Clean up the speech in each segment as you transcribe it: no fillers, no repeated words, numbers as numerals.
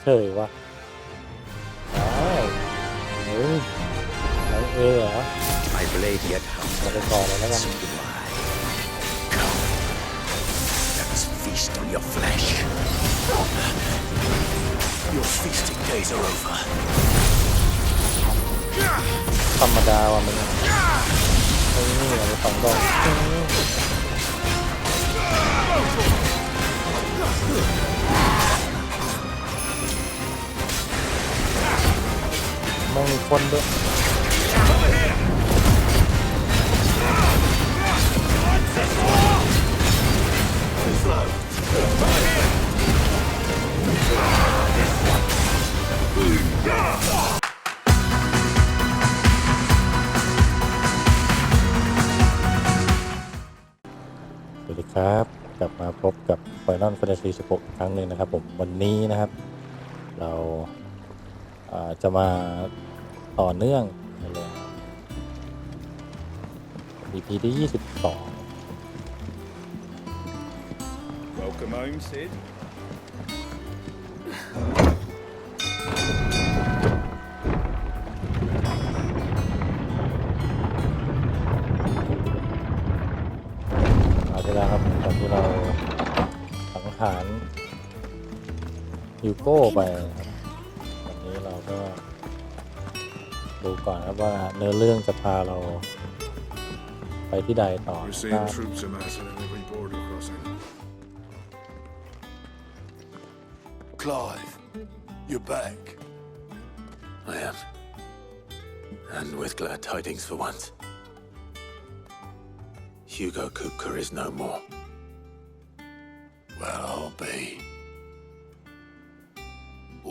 เฉยวะว้าวเฮ้ยน้องเหรอ I blade yet มาไปก่อนเลยแล้วกัน Come, let us feast on your flesh. Your feasting days are over. ธรรมดาว่ะมึงนี่อะไรสองดอกมองมีคนด้วยสวัสดีครับกลับมาพบกับ Final Fantasy XVI อีกครั้งหนึ่งนะครับผมวันนี้นะครับเราจะมาต่อเนื่องเลย EP ที่22 Welcome home, Sid. เอาไปแล้วครับตอนที่เราสังหารฮิวโก้ไปนะครับวันนี้เราก็ดูก่อนครับว่าเนื้อเรื่องจะพาเราไปที่ใดต่อ We're seeing troops amassing at every border crossing. Clive, you're back. I am. And with glad tidings for once. Hugo Kupka is no more. Well, I'll be.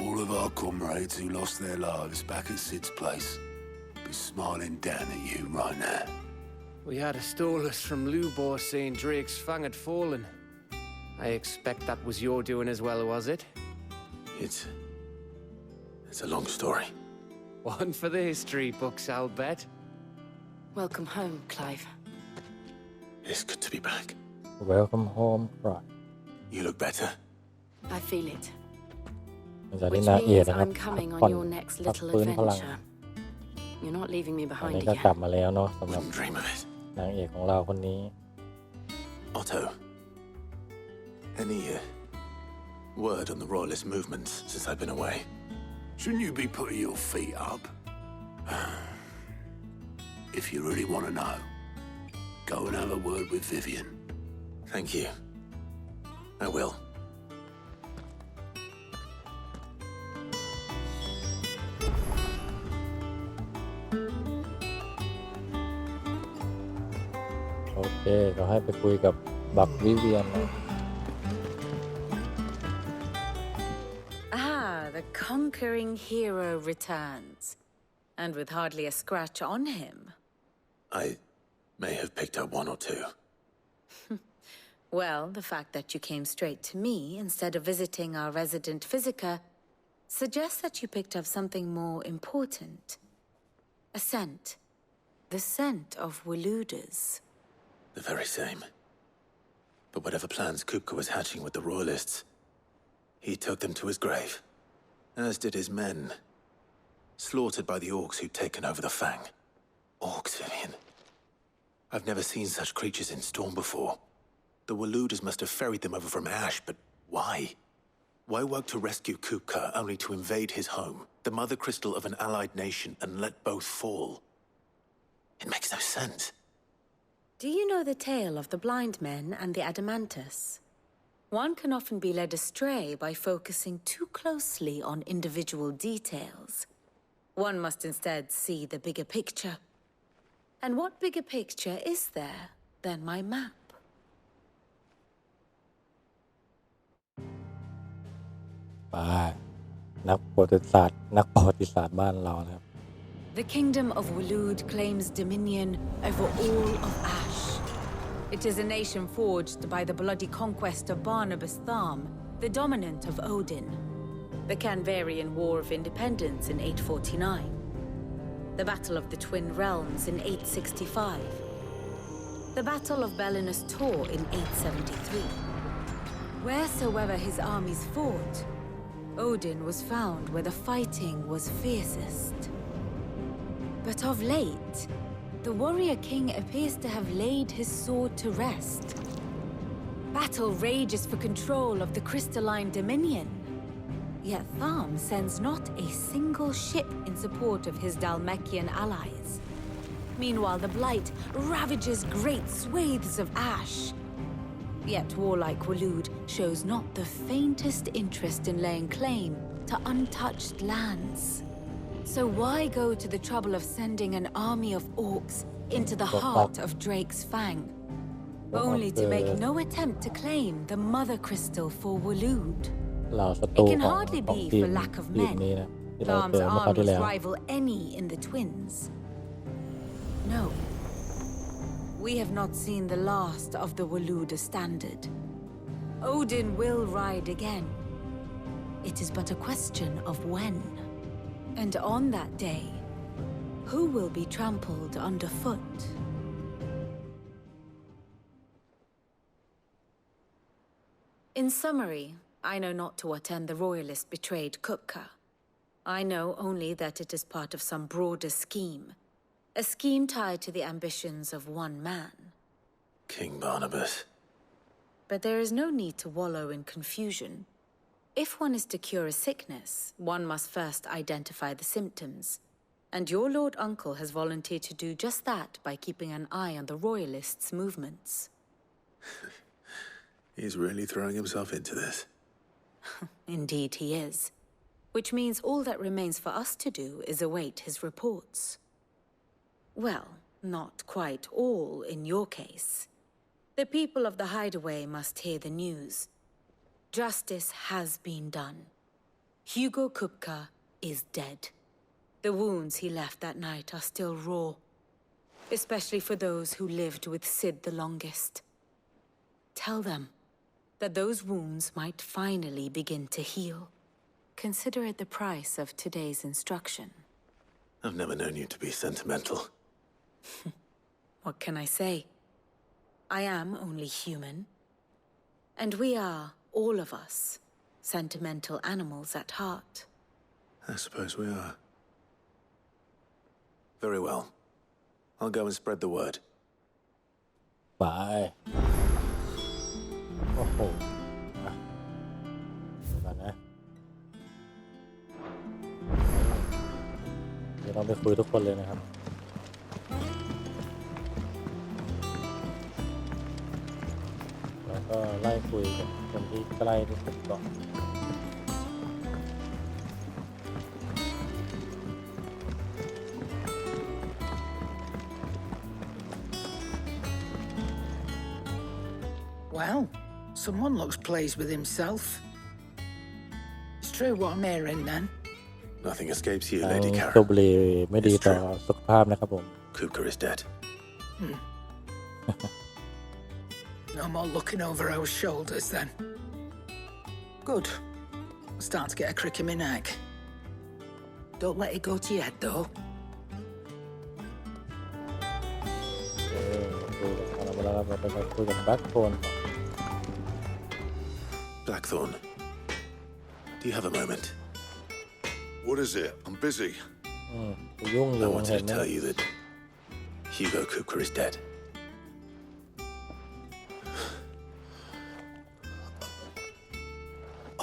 All of our comrades who lost their lives back at Sid's place be smiling down at you right now. We had a stolus from Lubor saying Drake's fang had fallen. I expect that was your doing as well, was it? It's a long story. One for the history books, I'll bet. Welcome home, Clive. It's good to be back. Welcome home right You look better. I feel it. จากที่ Which นาเอียด means นะครับ I'm coming ผ่อ on น your next พัก little ฟื้นพลัง adventure. You're not leaving me อัน behind นี้ก็กลับ again. มาแล้วเนาะสำหรับ Wouldn't dream of it. นางเอกของเราคนนี้ Otto, any word on the royalist movements since I've been away? Shouldn't you be putting your feet up? If you really want to know, go and have a word with Vivian. Thank you. I will. โอเคก็ให้ไปคุยกับบักวิเวียนนะ The conquering hero returns. And with hardly a scratch on him. I may have picked up one or two. Well, the fact that you came straight to me instead of visiting our resident Physica suggests that you picked up something more important. A scent. The scent of Waludas. The very same. But whatever plans Kupka was hatching with the royalists, he took them to his grave. As did his men. Slaughtered by the orcs who'd taken over the Fang. Orcs, Vivian. I've never seen such creatures in storm before. The Waludas must have ferried them over from Ash, but why? Why work to rescue Kupka only to invade his home, the mother crystal of an allied nation, and let both fall? It makes no sense. Do you know the tale of the blind men and the Adamantus? One can often be led astray by focusing too closely on individual details. One must instead see the bigger picture. And what bigger picture is there than my map? ป้านักประวัติศาสตร์บ้านเรานะครับ The kingdom of Waloed claims dominion over all of Ash. It is a nation forged by the bloody conquest of Barnabas Tharm, the dominant of Odin. The Canvarian War of Independence in 849. The Battle of the Twin Realms in 865. The Battle of Belinus Tor in 873. Wheresoever his armies fought, Odin was found where the fighting was fiercest. But of late, the warrior king appears to have laid his sword to rest. Battle rages for control of the crystalline dominion. Yet Tharm sends not a single ship in support of his Dhalmekian allies. Meanwhile, the Blight ravages great swathes of ash. Yet warlike Waloed shows not the faintest interest in laying claim to untouched lands. So why go to the trouble of sending an army of orcs into the heart of Drake's Fang, only to make no attempt to claim the Mother Crystal for Waloed? เหล่าศัตรู It can ของ hardly ของ be ทีม for lack of ทีม men. นี้นะที่เราเจ Tharm's อเมื่อคราวที่ armies แล้ว rival any in the Twins. No. We have not seen the last of the Waluda standard. Odin will ride again. It is but a question of when. And on that day, who will be trampled underfoot? In summary, I know not to what end the royalist betrayed Kupka. I know only that it is part of some broader scheme. A scheme tied to the ambitions of one man. King Barnabas. But there is no need to wallow in confusion. If one is to cure a sickness, one must first identify the symptoms. And your Lord Uncle has volunteered to do just that by keeping an eye on the royalists' movements. He's really throwing himself into this. Indeed he is. Which means all that remains for us to do is await his reports. Well, not quite all in your case. The people of the Hideaway must hear the news. Justice has been done. Hugo Kupka is dead. The wounds he left that night are still raw, especially for those who lived with Sid the longest. Tell them that those wounds might finally begin to heal. Consider it the price of today's instruction. I've never known you to be sentimental. What can I say? I am only human. And we are, all of us, sentimental animals at heart. I suppose we are. Very well. I'll go and spread the word. ไปโอ้โหอ่ะเดี๋ยวก่อนนะเดี๋ยวเราไปคุยทุกคนเลยนะครับแล้วก็ไล่คุยกับคนที่ใกล้ที่สุดก่อน Well, someone looks pleased with himself. It's true what I'm hearing then. Nothing escapes you, ทาง Lady สูบ Karen. บุหรี่ไม่ดีต่อสุขภาพนะครับผม Kupka is dead. No more looking over our shoulders then. Good. I'm starting to get a crick in my neck. Don't let it go to your head though. คุยกับเราแล้วเราไปคุยกับแบ็คโทน Blackthorn, do you have a moment? What is it? I'm busy. ยุ่งอ I ยู่ wanted เห็น to ไหม tell you that Hugo Kupka is dead.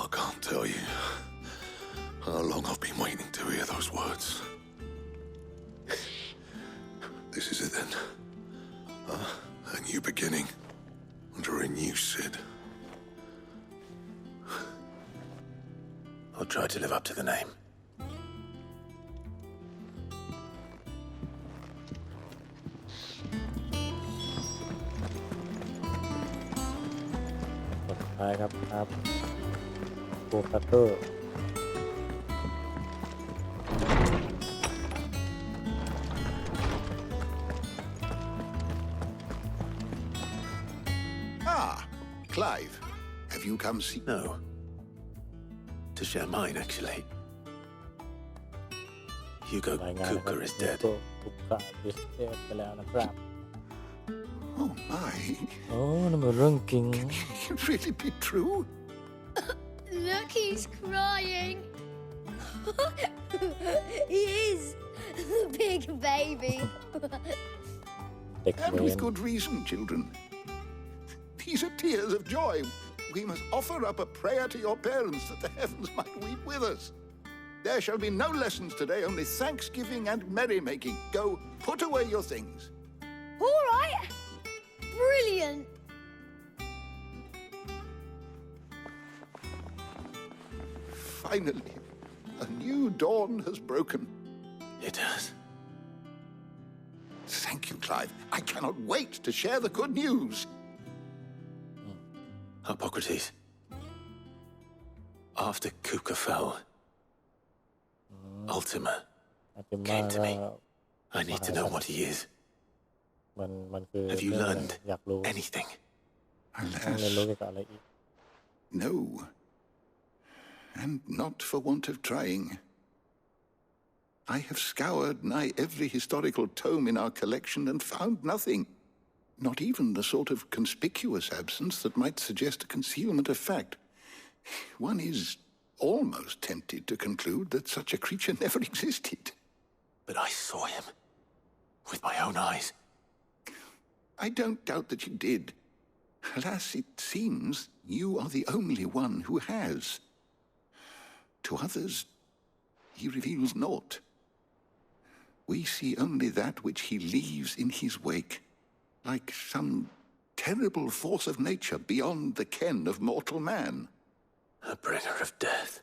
I can't tell you how long I've been waiting to hear those words. This is it then. A new beginning under a new Sid. I'll try to live up to the name. สุดท้ายครับโบคัตเตอร์ Ah, Clive. Have you come see? No. To share mine, actually. Hugo รายงานนะครั Kupka is dead. ถูกกะดิสเทปไปแล้วนะครับ Oh my. โอ้นั่นเป็นเรื่องจริง Can it really be true? Look, he's crying. He is. The big baby. เด็ก And เว with ร good reason, children. These are tears of joy. We must offer up a prayer to your parents that the heavens might weep with us. There shall be no lessons today, only thanksgiving and merrymaking. Go, put away your things. All right. Brilliant. Finally, a new dawn has broken. It has. Thank you, Clive. I cannot wait to share the good news. Hippocrates. After Kuka fell, Ultima อาติมา came to ก็ me. I need to know what he is. มันคือ Have you เรื่องอะไร learned อยากรู้ anything? ต้องเรียนรู้ Alas, เกี่ยวกับอะไรอีก no. And not for want of trying. I have scoured nigh every historical tome in our collection and found nothing. Not even the sort of conspicuous absence that might suggest a concealment of fact. One is almost tempted to conclude that such a creature never existed. But I saw him with my own eyes. I don't doubt that you did. Alas, it seems you are the only one who has. To others, he reveals naught. We see only that which he leaves in his wake, like some terrible force of nature beyond the ken of mortal man. A bringer of death.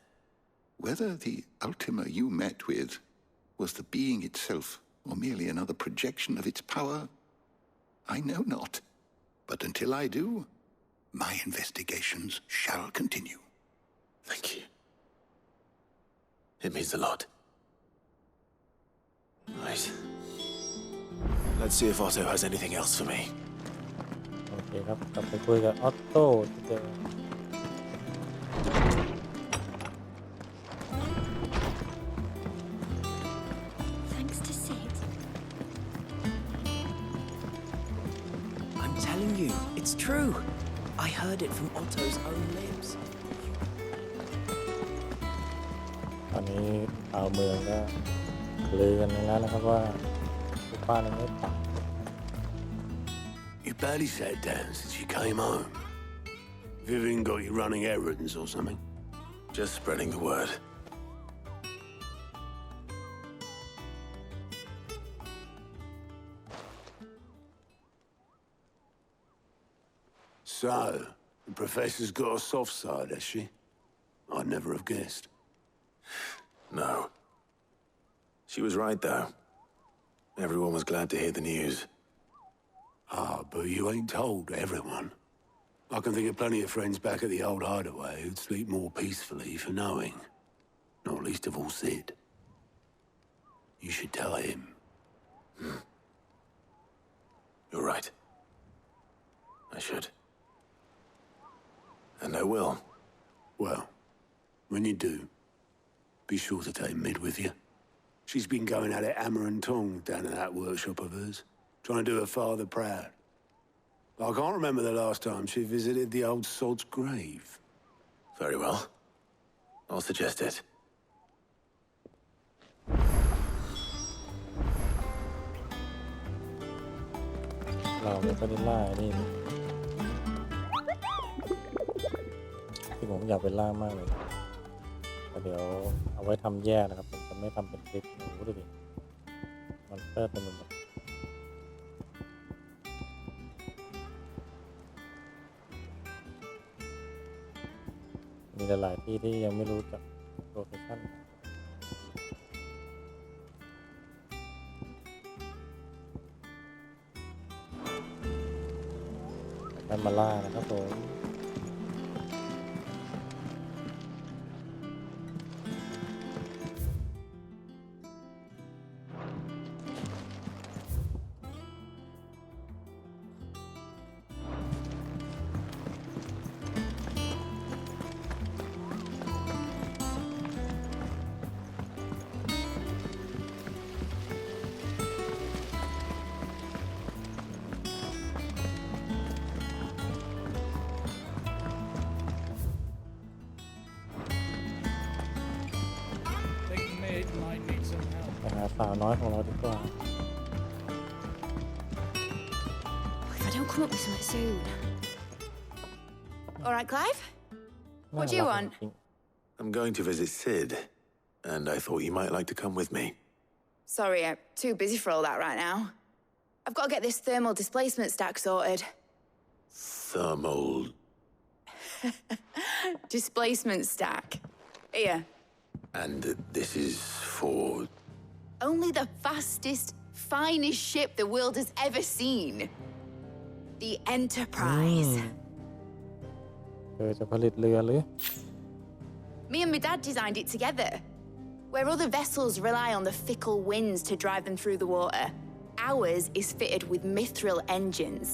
Whether the Ultima you met with was the being itself, or merely another projection of its power, I know not. But until I do, my investigations shall continue. Thank you. It means a lot. Right. Let's see if Otto has anything else for me. โอเคครับกลับไปคุยกับออตโต้ที่เจอ Thanks to Sid. I'm telling you, it's true. I heard it from Otto's own lips. ตอนนี้ชาวเมืองก็ลือกันแล้วนะครับว่าผู้ป้านั้นไม่ตาย You barely sat down since you came home. Vivian got you running errands or something? Just spreading the word. So, the professor's got a soft side, has she? I'd never have guessed. No. She was right, though. Everyone was glad to hear the news. Ah, but you ain't told everyone. I can think of plenty of friends back at the old hideaway who'd sleep more peacefully for knowing. Not least of all Sid. You should tell him. You're right. I should. And I will. Well, when you do, be sure to take Mid with you. She's been going at it hammer and tongs down in that workshop of hers, trying to do her father proud. I can't remember the last time she visited the old sod's grave. Very well. I'll suggest it. เราไม่ค่อยได้ล่านี่ที่ผมอยากไปล่ามากเลยแต่เดี๋ยวเอาไว้ทำแยกนะครับผมจะไม่ทำเป็นคลิปโอ้โหดูดิมันเติร์ดมันแบบมีหลายๆที่ที่ยังไม่รู้จักโลเคชั่นการมาล่านะครับผม หาสาวน้อยของเราดีกว่า If I don't come up with something soon. All right, Clive. What do you want? I'm going to visit Sid, and I thought you might like to come with me. Sorry, I'm too busy for all that right now. I've got to get this thermal displacement stack sorted. Thermal... Displacement stack. Here. And this is for... Only the fastest, finest ship the world has ever seen. The Enterprise. จะผลิตเรือหรือ Me and my dad designed it together. Where other vessels rely on the fickle winds to drive them through the water, ours is fitted with mithril engines.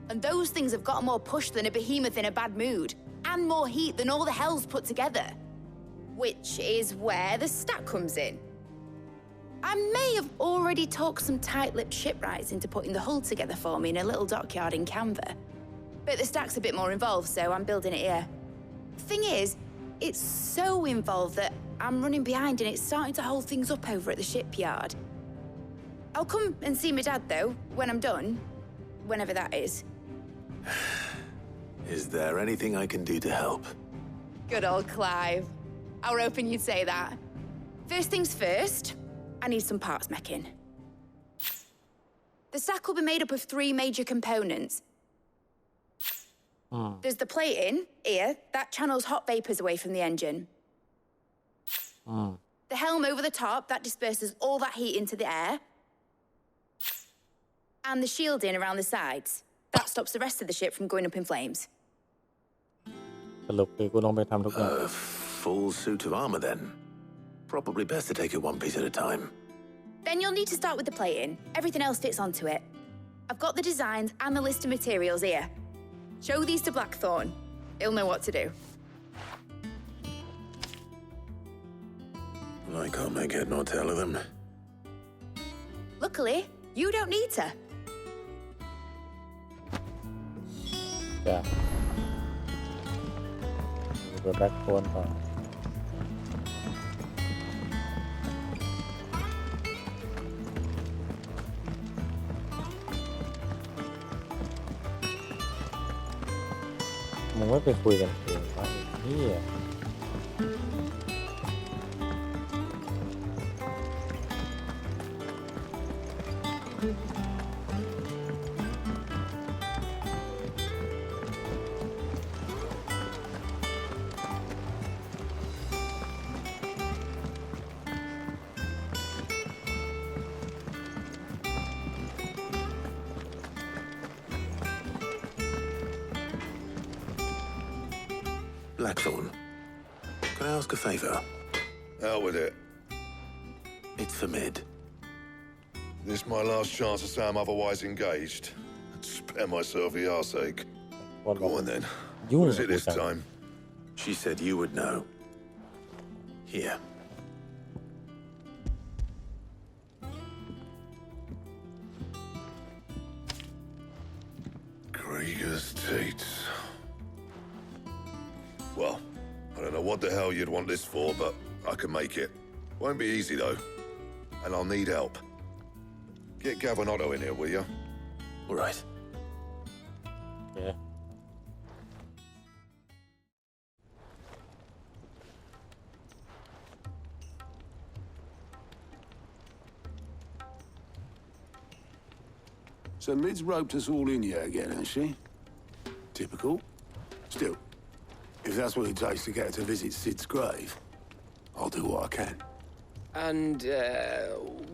And those things have got more push than a behemoth in a bad mood, and more heat than all the hells put together. Which is where the stack comes in. I may have already talked some tight-lipped shipwrights into putting the hull together for me in a little dockyard in Canva. But the stack's a bit more involved, so I'm building it here. Thing is, it's so involved that I'm running behind and it's starting to hold things up over at the shipyard. I'll come and see my dad, though, when I'm done. Whenever that is. Is there anything I can do to help? Good old Clive. I was hoping you'd say that. First things first, I need some parts meching. The stack will be made up of 3 major components. There's the plating, here, that channels hot vapors away from the engine. The helm over the top, that disperses all that heat into the air. And the shielding around the sides. That stops the rest of the ship from going up in flames. สรุปคือกูลงไปทำทุกอย่าง A full suit of armor, then. Probably best to take it one piece at a time. Then you'll need to start with the plating. Everything else fits onto it. I've got the designs and the list of materials here. Show these to Blackthorn. He'll know what to do. I can't make head nor tail of them. Luckily, you don't need to. จ้ะดูแบ็คโคนก่อนมึงไม่ไปคุยกันเองวะไอ้เหี้ย Blackthorn, can I ask a favor? Out with it. It's for Mid. This my last chance to say I'm otherwise engaged. Spare myself the arseache. Go on then. What is it this time? She said you would know. Here. Krieger's Teats. Well, I don't know what the hell you'd want this for, but I can make it. Won't be easy, though. And I'll need help. Get Gavin Otto in here, will you? All right. Yeah. So Mid's roped us all in here again, hasn't she? Typical. Still, if that's what it takes to get her to visit Sid's grave, I'll do what I can. And,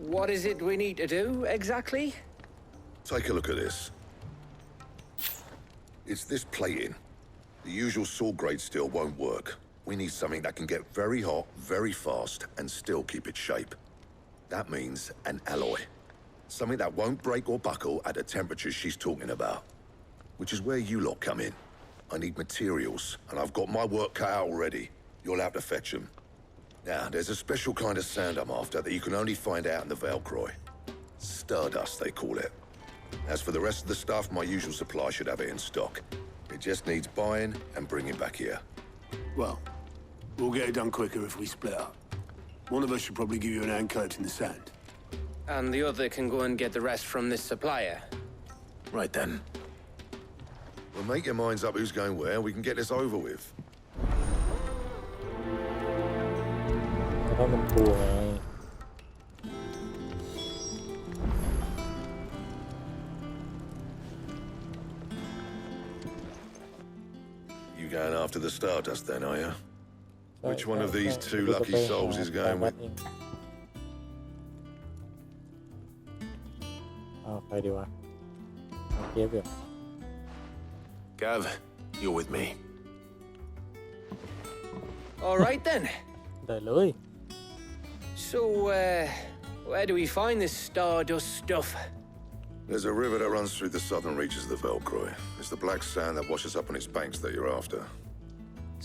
what is it we need to do, exactly? Take a look at this. It's this plating. The usual saw grade steel won't work. We need something that can get very hot, very fast, and still keep its shape. That means an alloy. Something that won't break or buckle at the temperatures she's talking about. Which is where you lot come in. I need materials, and I've got my work cut out already. You'll have to fetch them. Now, there's a special kind of sand I'm after that you can only find out in the Valcroy. Stardust, they call it. As for the rest of the stuff, my usual supply should have it in stock. It just needs buying and bringing back here. Well, we'll get it done quicker if we split up. One of us should probably give you an hand collecting the sand. And the other can go and get the rest from this supplier. Right then. Well, make your minds up who's going where. We can get this over with. เพราะมันกลัวไง You going after the Stardust then, are you? Which one of these two lucky souls is going with? เอาใครดีวะเอาเก็บอยู่ Gav, you're with me. All right then. ได้เลย So, where do we find this Stardust stuff? There's a river that runs through the southern reaches of the Velcroy. It's the black sand that washes up on its banks that you're after.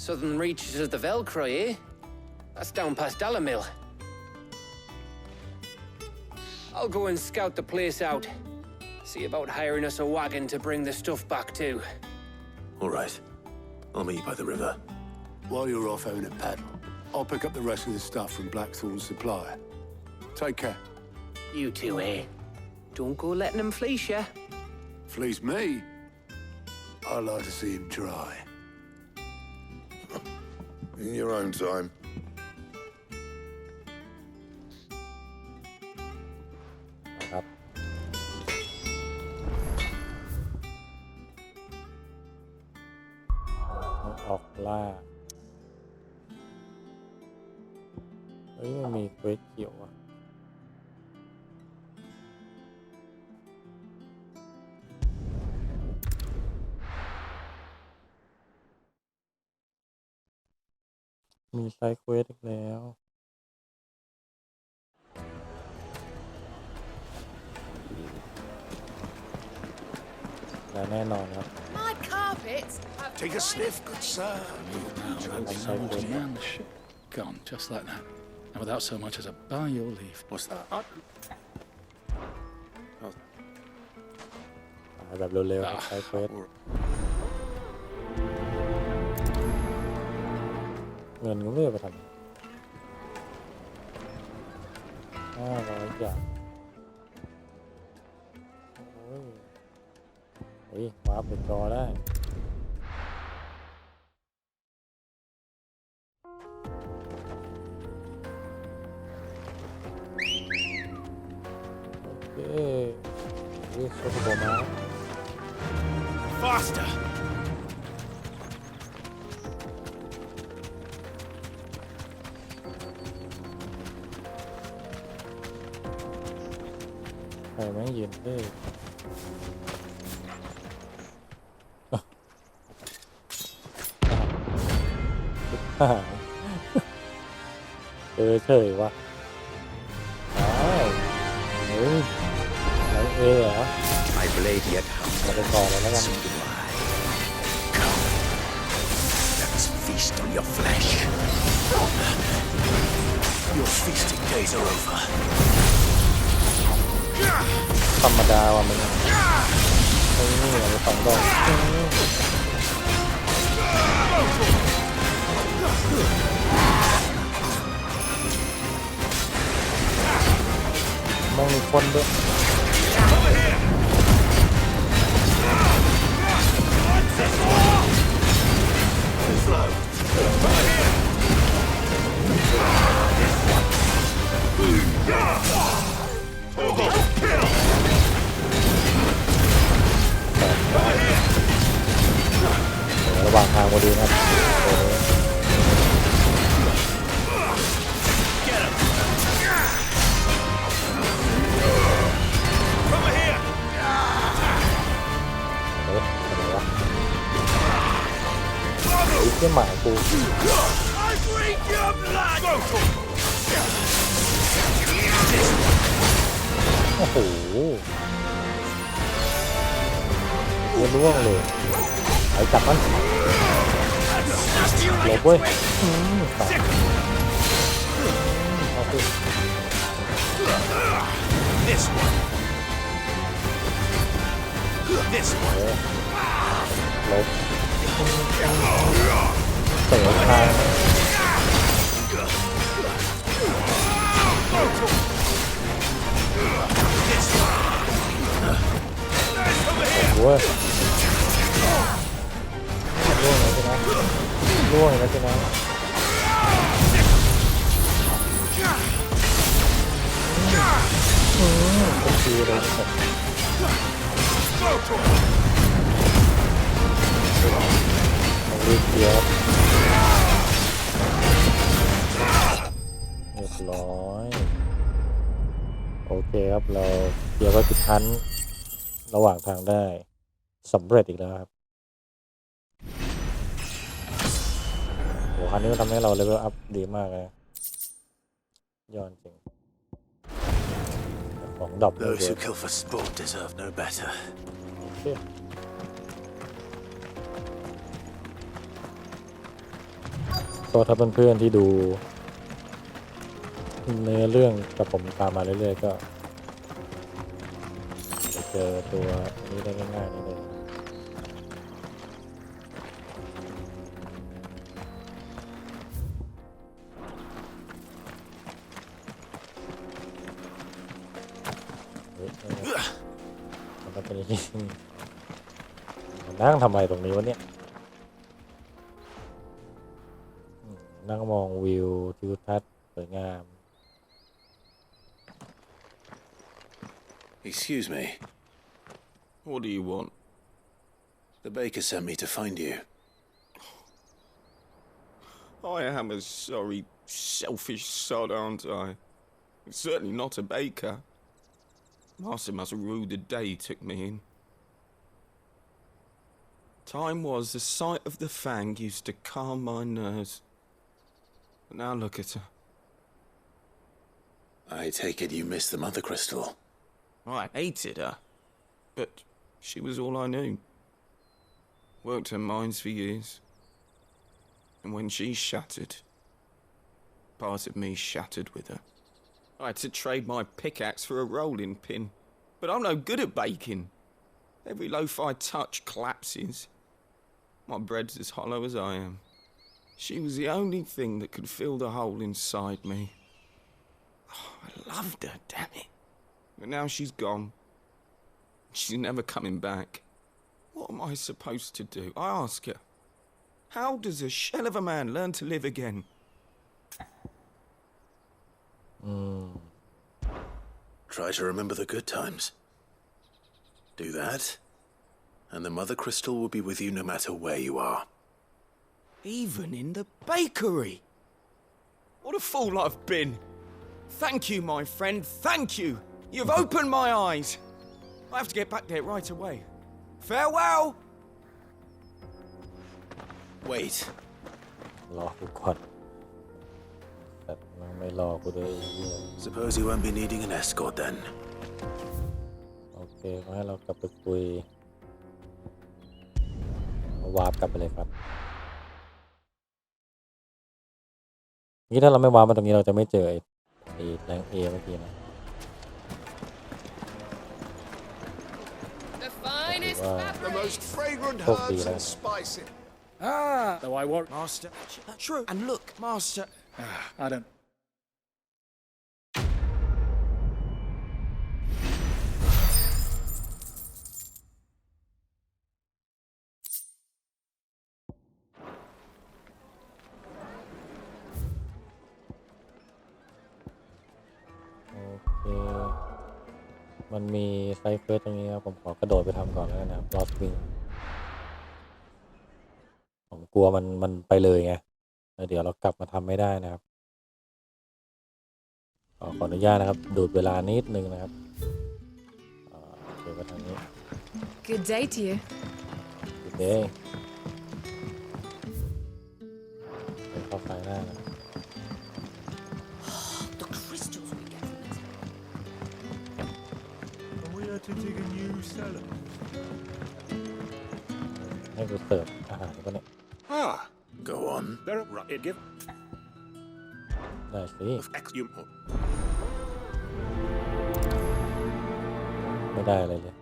Southern reaches of the Velcroy, eh? That's down past Dallamil. I'll go and scout the place out. See about hiring us a wagon to bring the stuff back to. All right. I'll meet you by the river. While you're off having a paddle, I'll pick up the rest of the stuff from Blackthorn's supplier. Take care. You two, eh? Don't go letting him fleece ya. Fleece me? I'd like to see him try. In your own time. นะครับออกล่าเฮ้ยมันมีเควสเขียวอ่ะมีไซด์เควสอีกแล้วและแน่นอนครับ My carpets have Take a sniff, good sir. Old man, the ship gone just like that, and without so much as a by your leave. What's that? แบบเร็วๆไซด์เควสเงินก็ไม่ได้ไปทำ500 อย่างโอ้ยวาร์ปเป็นจอได้โอเคเรียกโซโบมา Faster! ใครไม่ยืนเท่เฉยวะอ้าวเฮ้ยไหนเหรอ My blade yet มาไปต่อเลยแล้วกัน Come, let's feast on your flesh. Your feasting days are over. ธรรมดาว่ะมึงไอ้นี่อะไร2 ดอกมองมีคนด้วยระหว่างทางพอดีครับเพื่อนหมายกูโอ้โหร่วงเลยไอ้จับมันหลบเว้ยเอาสิลบเตะทาง โว้ยล่วงเลยใช่ไหมล่วงเลยใช่ไหมเป็นทีเลยนะครับต้องรีบเคลียร์เรียบร้อยโอเคครับเราเคลียร์ไว้ปิดชั้นระหว่างทางได้สำเร็จอีกแล้วครับโหคันนี้มันทำให้เราเลเวลอัพดีมากเลยยอดจริงของดรอปเลย Those who kill for sport deserve no better. โอเคก็ถ้าเพื่อนๆที่ดูเนื้อเรื่องกับผมตามมาเรื่อยๆก็จะเจอตัวนี้ได้ง่ายๆนี่เลยมันก็เป็นอย่างนี้นั่งทำอะไรตรงนี้วะเนี่ยนั่งมองวิวทิวทัศน์สวยงาม Excuse me. What do you want? The baker sent me to find you. I am a sorry, selfish sod, aren't I? Certainly not a baker. Master must have ruled the day he took me in. Time was the sight of the fang used to calm my nerves. But now look at her. I take it you missed the mother crystal. I hated her, but she was all I knew. Worked her mines for years. And when she shattered, part of me shattered with her. I had to trade my pickaxe for a rolling pin, but I'm no good at baking. Every loaf I touch collapses. My bread's as hollow as I am. She was the only thing that could fill the hole inside me. Oh, I loved her, damn it. But now she's gone. She's never coming back. What am I supposed to do? I ask her. How does a shell of a man learn to live again? Try to remember the good times. Do that, and the mother crystal will be with you no matter where you are. Even in the bakery. What a fool I've been. Thank you, my friend, thank you. You've opened my eyes. I have to get back there right away. Farewell! Wait. รอกูก่อนแต่มันไม่รอกูด้วย Suppose you won't be needing an escort then. โอเคก็ให้เรากลับไปคุยวาร์ปกลับไปเลยครับนี่ถ้าเราไม่วาร์ปมาตรงนี้เราจะไม่เจอไอ้แรงเอเมื่อกี้นะThe most fragrant herbs and spices. Ah, though I want. Master, true. And look, Master. I don't. Okay. มันมีไซเฟอร์ตรงนี้ครับผมขอกระโดดไปทำก่อนแล้วกันนะครับลอสวิงผมกลัวมันไปเลยไงเดี๋ยวเรากลับมาทำไม่ได้นะครับขออนุญาตนะครับดูดเวลานิดนึงนะครับเดี๋ยวไปทางนี้ Good day to you. Good day เป็นเข้าไฟหน้านะ The crystals we get from this. And we had to dig a new cellar. ให้กูเสิร์ฟอาหารก็เนี่ย Ah, Go on. there. Right, it give. ได้สิ You. ไม่ได้อะไรเลย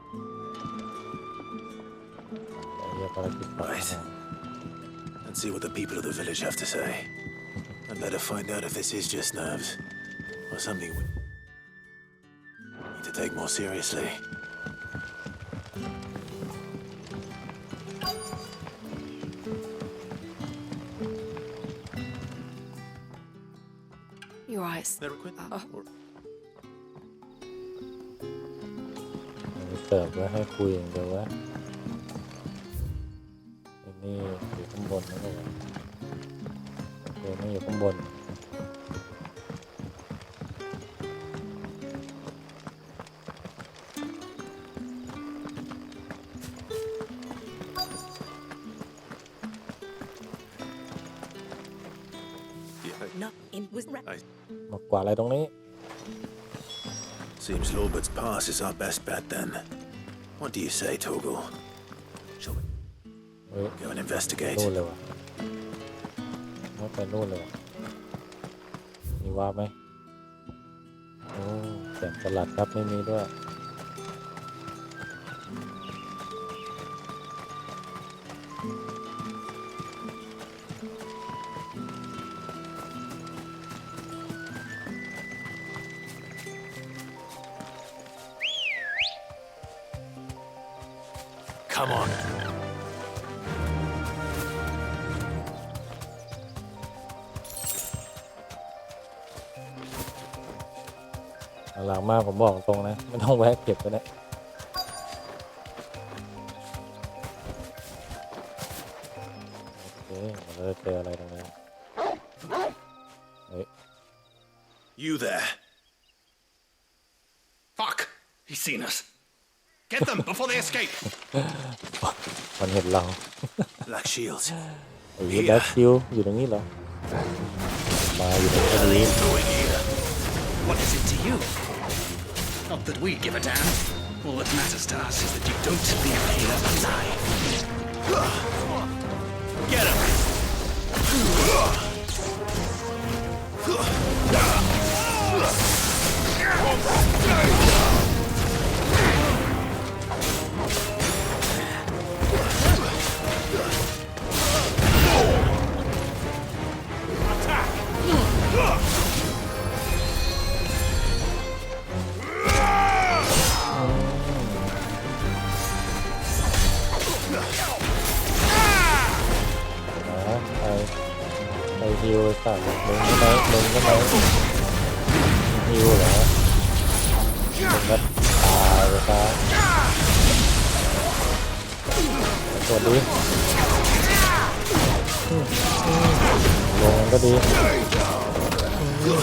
เรียกภารกิจต่อ Right. Let's see what the people of the village have to say. I'd better find out if this is just nerves or something we need to take more seriously. You're right. เสิร์ฟไว้ให้คุยอย่างเดียววะนี่อยู่ข้างบนนั่นเลยเดี๋ยวนี่อยู่ข้างบนมากกว่าอะไรตรงนี้ Seems Lorbert's Pass is our best bet then. What do you say, Torgal? Shall we go and investigate? นู่นเลยวะไม่ไปนู่นเลยวะมีว่าไหมโอ้แกะสลัดครับไม่มีด้วย Come on. หลังมากผมบอกตรงนะไม่ต้องแวะเก็บก็ได้โอเคเราจะเจออะไรตรงนี้เฮ้ย You there? Fuck! He's seen us. Get them before they escape. มันเห็นเรา Black shields. ไอ้แบ็คคิวอยู่ตรงนี้เหรอมาอยู่ตรงนี้ What is it to you? Not that we give a damn. All that matters to us is that you don't leave here alive. Get him! Attack! ไปฮิวสั่งมึงก็ไหมฮิวเหรอมึงก็ตายไปซะสวัสดีลงก็ดี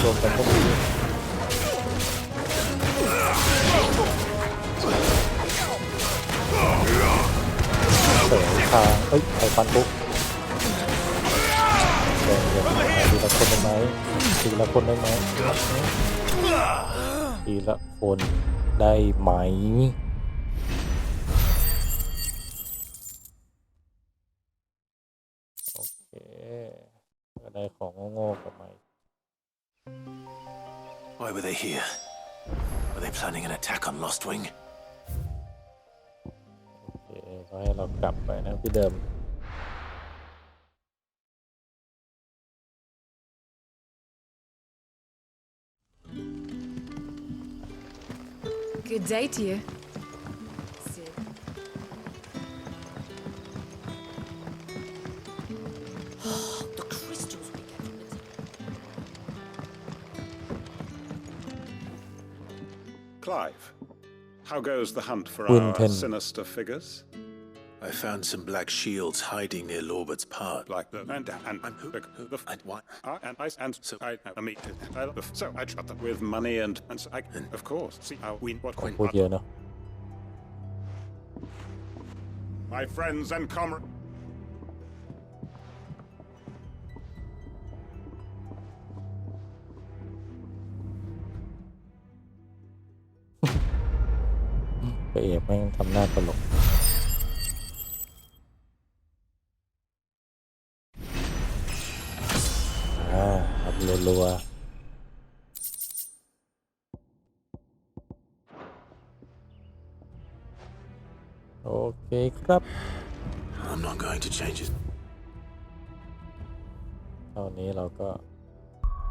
ลงกันก็ดีเสยทางเฮ้ยไปฟันปุ๊บทีละคนได้ไหมทีละคนได้ไหมทีละคนได้ไหมโอเคก็ได้ของโง่ๆกลับมา Why were they here? Were they planning an attack on Lost Wing? โอเคก็ให้เรากลับไปนะที่เดิมGood day to you. The crystals we get from the Clive, how goes the hunt for Winton. our sinister figures? I found some black shields hiding near Lorbert's Park. Like the and what? And so I meet so I shot them with money and so I, of course see how we what พูดเยอะเนาะ my friends and comrades. ไปเอกแม่งทำหน้าตลกครับรัวๆโอเคครับ I'm not going to change it. เท่านี้เราก็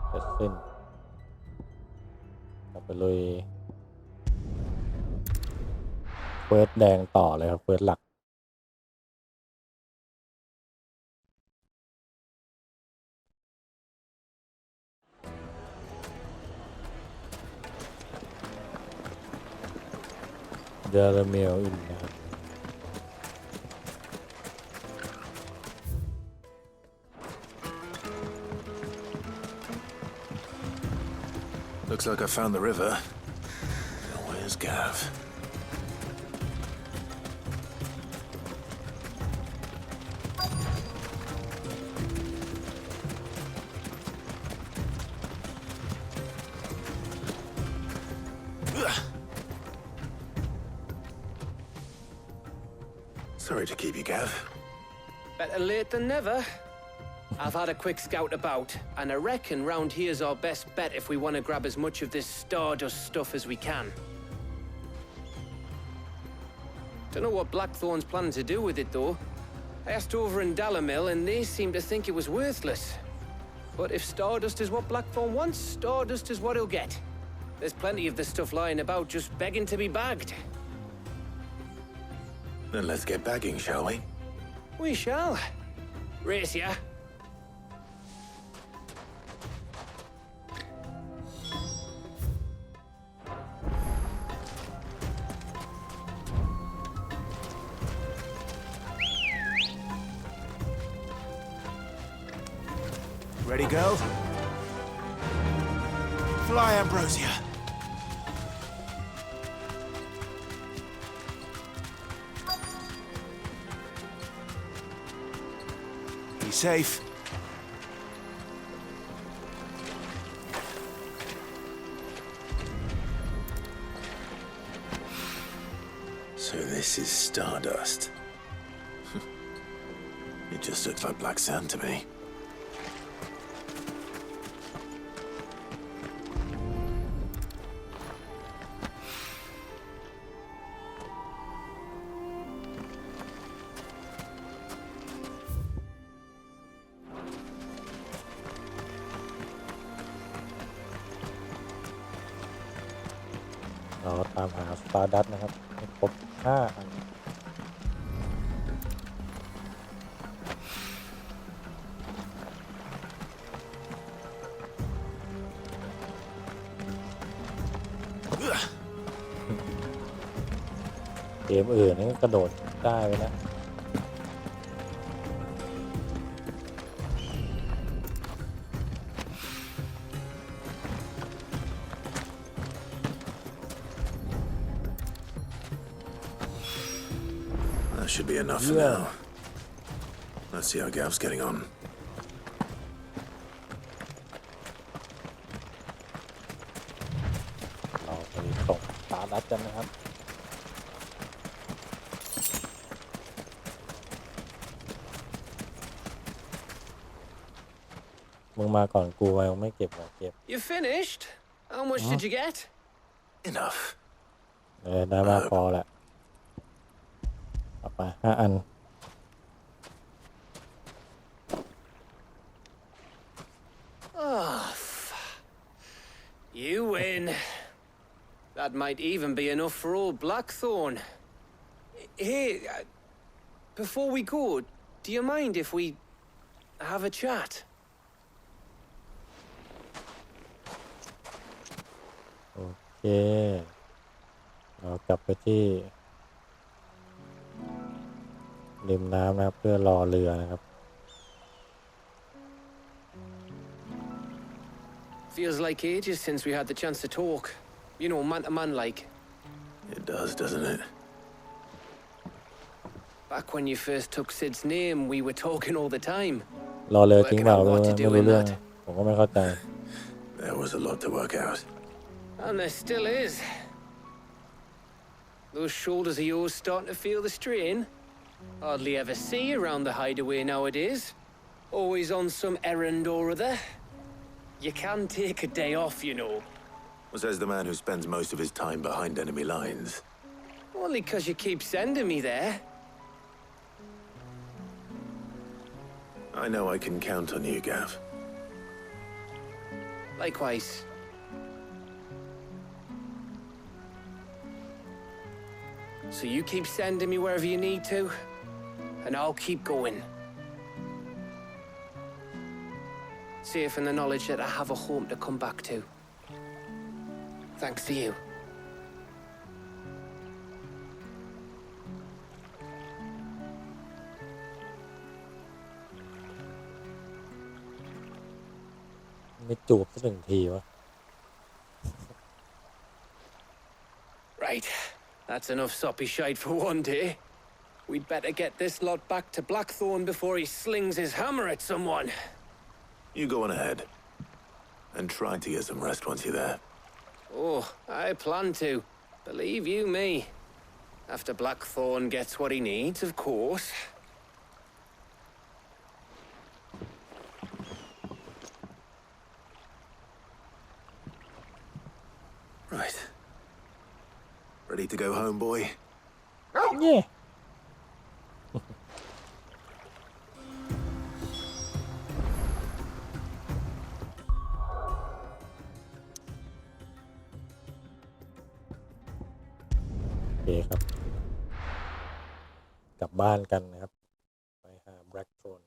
เสร็จสิ้นกลับไปเลยเฟิร์สแดงต่อเลยครับเฟิร์สหลัก เดลเมลอินนะครับ Looks like I found the river. Now where's Gav? Sorry to keep you, Gav. Better late than never. I've had a quick scout about, and I reckon round here's our best bet if we want to grab as much of this Stardust stuff as we can. Don't know what Blackthorn's planning to do with it, though. I asked over in Dalamil, and they seem to think it was worthless. But if Stardust is what Blackthorn wants, Stardust is what he'll get. There's plenty of this stuff lying about, just begging to be bagged. Then let's get bagging, shall we? We shall. Race ya. Ready, go? Fly, Ambrosia. Be safe. So this is Stardust. It just looks like black sand to me.เราตามหาสตาร์ดัสนะครับให้ครบ5 อันเกมอื่นนี่ก็กระโดดได้ไปนะShould be enough for now. Let's see how Gav's getting on. เราไปส่งตาดัดกันนะครับมึงมาก่อนกูไว้ไม่เก็บหรอกเก็บ You finished? How much did you get? Enough. ได้มากพอแหละเอาไป5 อัน Oh, you win. That might even be enough for old Blackthorn. Hey, before we go, do you mind if we have a chat? โอเคเรากลับไปที่ริมน้ำนะครับเพื่อรอเรือนะครับ Feels like ages since we had the chance to talk. You know, man to man like. It does, doesn't it? Back when you first took Sid's name, we were talking all the time. รอเรือจริงเปล่าไม่รู้เรื่องผมก็ไม่เข้าใจ There was a lot to work out. And there still is. Those shoulders of yours starting to feel the strain. Hardly ever see you around the hideaway nowadays. Always on some errand or other. You can take a day off, you know. Says the man who spends most of his time behind enemy lines. Only 'cause you keep sending me there. I know I can count on you, Gav. Likewise. So you keep sending me wherever you need to, and I'll keep going. Safe in the knowledge that I have a home to come back to. Thanks to you. ไม่จูบสักหนึ่งทีวะ Right, that's enough soppy shite for one day. We'd better get this lot back to Blackthorn before he slings his hammer at someone. You go on ahead. And try to get some rest once you're there. Oh, I plan to. Believe you me. After Blackthorn gets what he needs, of course. Right. Ready to go home, boy? Yeah. โอเคครับ กลับบ้านกันนะครับ ไปหา Blackthorn.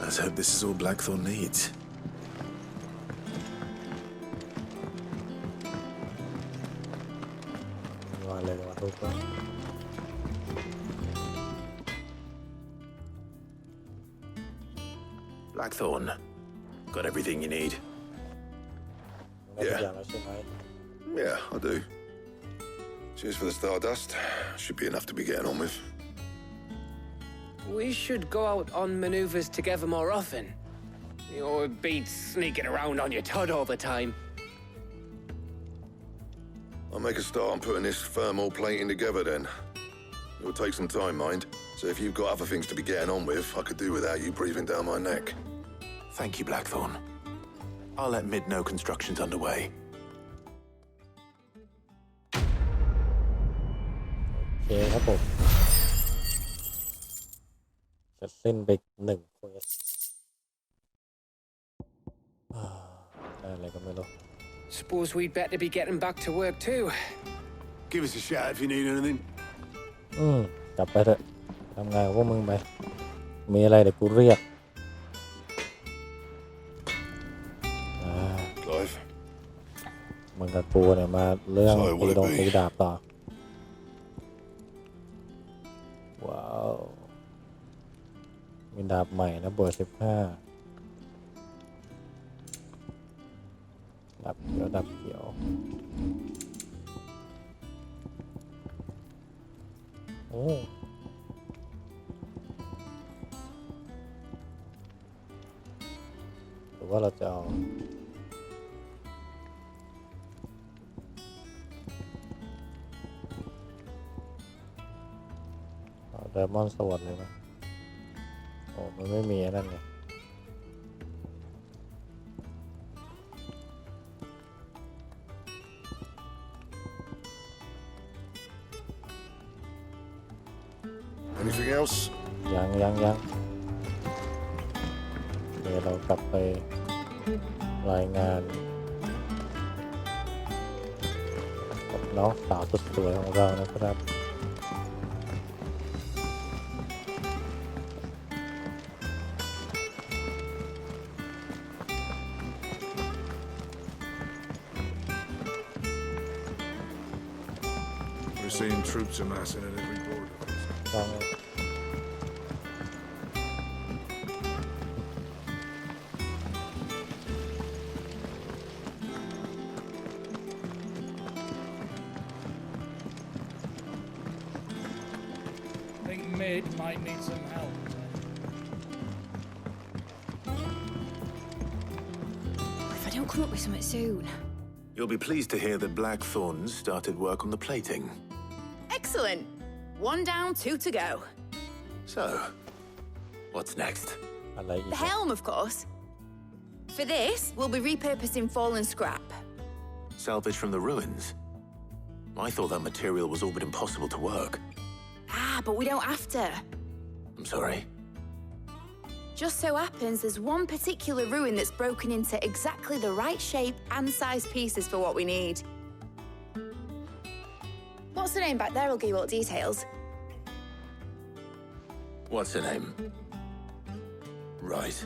Let's hope this is all Blackthorn needs. Blackthorn, got everything you need? Yeah, I do. Cheers for the stardust. Should be enough to be getting on with. We should go out on maneuvers together more often. It beats sneaking around on your Todd all the time. I'll make a start on putting this thermal plating together then. It'll take some time, mind. So if you've got other things to be getting on with, I could do without you breathing down my neck. Thank you, Blackthorn. I'll let Mid know construction's underway. โอเคครับผมจะเส้นไป1 เควสได้อะไรก็ไม่รู้ Suppose we'd better be getting back to work too. Give us a shout if you need anything. กลับไปเถอะทำงานกับพวกมึงไปมีอะไรเดี๋ยวกูเรียกClive. มึงกับกูเนี่ยมาเรื่องตีดาบต่อว้าวมีดาบใหม่นะเบอร์15ดับเขียวโอ้หรือว่าเราจะเอาไดมอนด์สวอร์ดเลยไหมโอ้มันไม่มีนั่นไงAnything else? ยังเดี๋ยวเรากลับไปรายงานกับน้องสาวสุดสวยของเรานะครับSeeing troops amassing at every border. I think Mid might need some help. If I don't come up with something soon. You'll be pleased to hear that Blackthorn's started work on the plating. Excellent. 1 down, 2 to go. So, what's next? The helm, of course. For this, we'll be repurposing fallen scrap. Salvage from the ruins? I thought that material was all but impossible to work. But we don't have to. I'm sorry. Just so happens there's one particular ruin that's broken into exactly the right shape and size pieces for what we need. What's the name back there? I'll give you all details. What's her name? Right.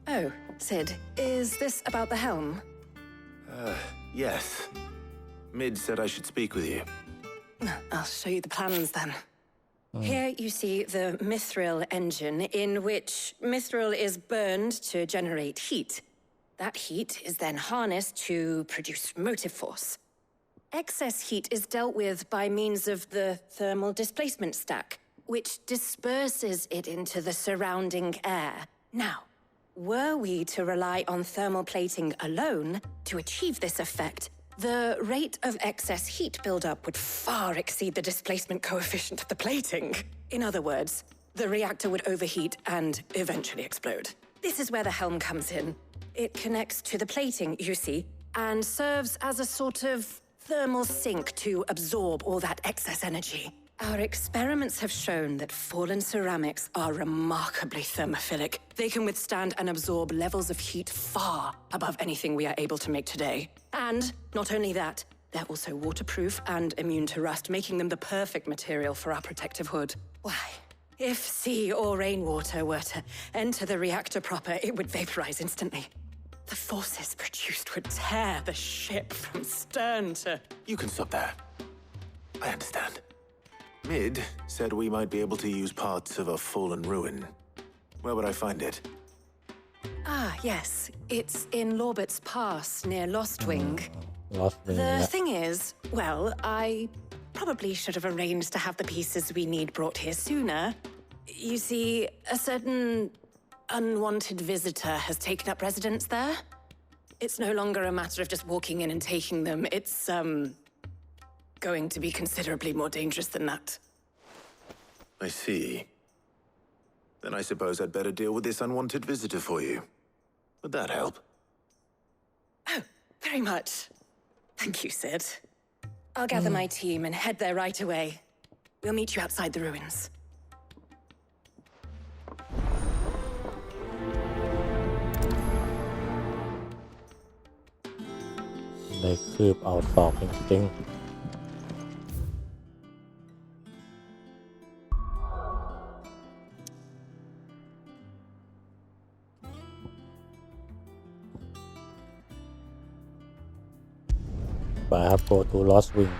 Oh, Sid, is this about the helm? Yes. Mid said I should speak with you. I'll show you the plans then. Here you see the mithril engine, in which mithril is burned to generate heat. That heat is then harnessed to produce motive force. Excess heat is dealt with by means of the thermal displacement stack, which disperses it into the surrounding air. Now, were we to rely on thermal plating alone to achieve this effect, the rate of excess heat buildup would far exceed the displacement coefficient of the plating. In other words, the reactor would overheat and eventually explode. This is where the helm comes in. It connects to the plating, you see, and serves as a sort of thermal sink to absorb all that excess energy. Our experiments have shown that fallen ceramics are remarkably thermophilic. They can withstand and absorb levels of heat far above anything we are able to make today. And not only that, they're also waterproof and immune to rust, making them the perfect material for our protective hood. Why, if sea or rainwater were to enter the reactor proper, it would vaporize instantly. The forces produced would tear the ship from stern to... You can stop there. I understand. Mid said we might be able to use parts of a fallen ruin. Where would I find it? Ah, yes. It's in Lorbert's Pass, near Lostwing. Lostwing, The thing is, well, I probably should have arranged to have the pieces we need brought here sooner. You see, a certain unwanted visitor has taken up residence there. It's no longer a matter of just walking in and taking them. It's, going to be considerably more dangerous than that. I see. Then I suppose I'd better deal with this unwanted visitor for you. Would that help? Oh, very much. Thank you, Sid. I'll gather my team and head there right away. We'll meet you outside the ruins. ได้คืบเอาศอกจริงๆไปครับ go to Lost Wing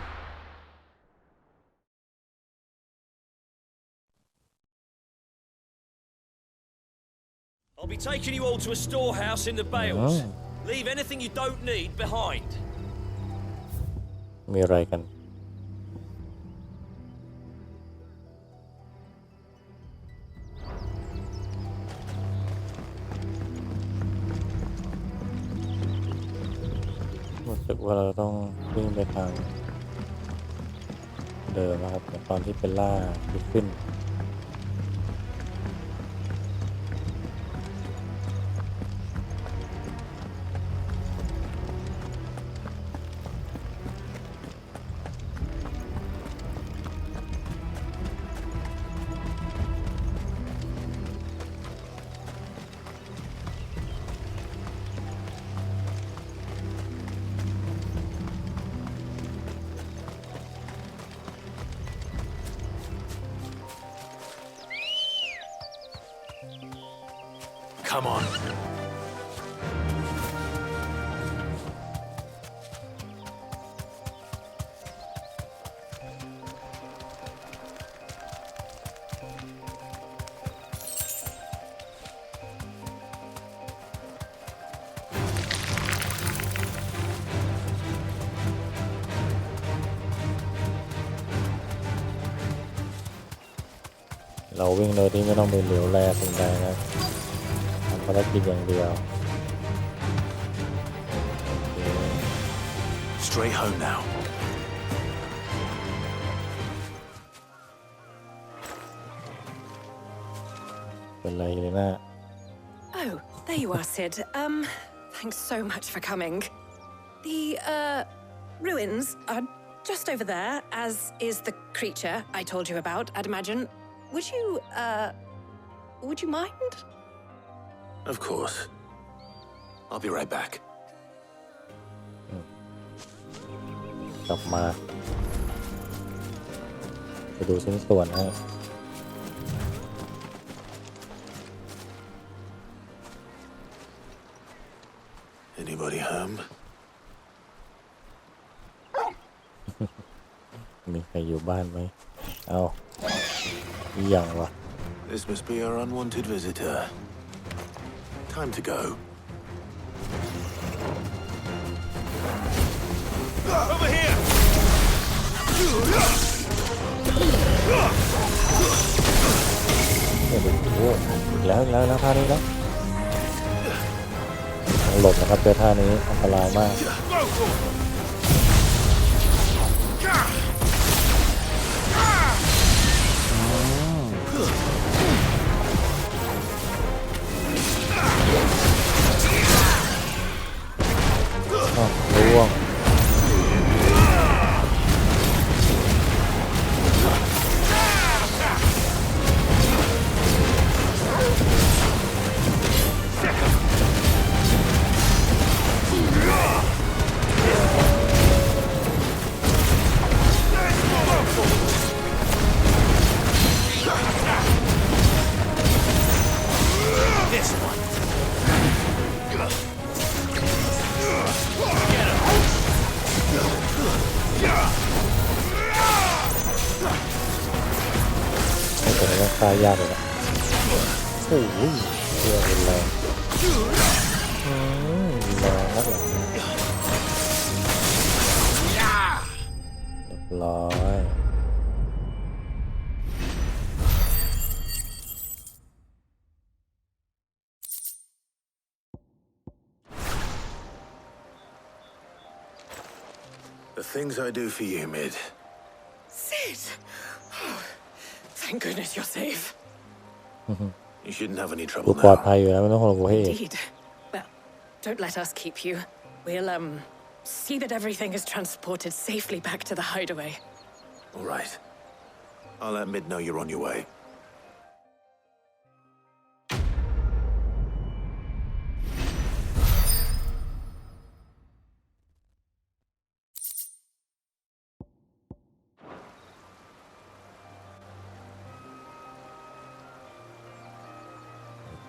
I'll be taking you all to a storehouse in the Bales. Leave anything you don't need behind. มีอะไรกันรู้สึกว่าเราต้องวิ่งไปทางเดิมนะครับตอนที่เป็นล่าขึ้นCome on.เราวิ่งโดยที่ไม่ต้องไปเหลียวแลสิ่งใดนะทำภารกิจอย่างเดียว Straight home now. เป็นไรเลยนะ Oh, there you are, Sid. Thanks so much for coming. The, ruins are just over there, as is the creature I told you about, I'd imagine. Would you mind? Of course. I'll be right back. กลับมาไปดูชิ้นส่วนให้ Anybody home? มีใครอยู่บ้านไหมเอาอย่างวะ This must be our unwanted visitor. Time to go. Over here! โอ้โหอีกแล้วท่านี้แล้วหลบนะครับเจอท่านี้อันตรายมากร่วงตายยากเลยนะโอ้ยเชื่อเป็นแรงแรงนักหรอเรียบร้อย The things I do for you, Mid. Sid! Oh, thank goodness you're safe. You shouldn't have any trouble ปลอด now. ภัยอยู่แล้วไม่ต้องห่วงกูให้ Indeed. Well, don't let us keep you. We'll, see that everything is transported safely back to the hideaway. All right. I'll let Mid know you're on your way.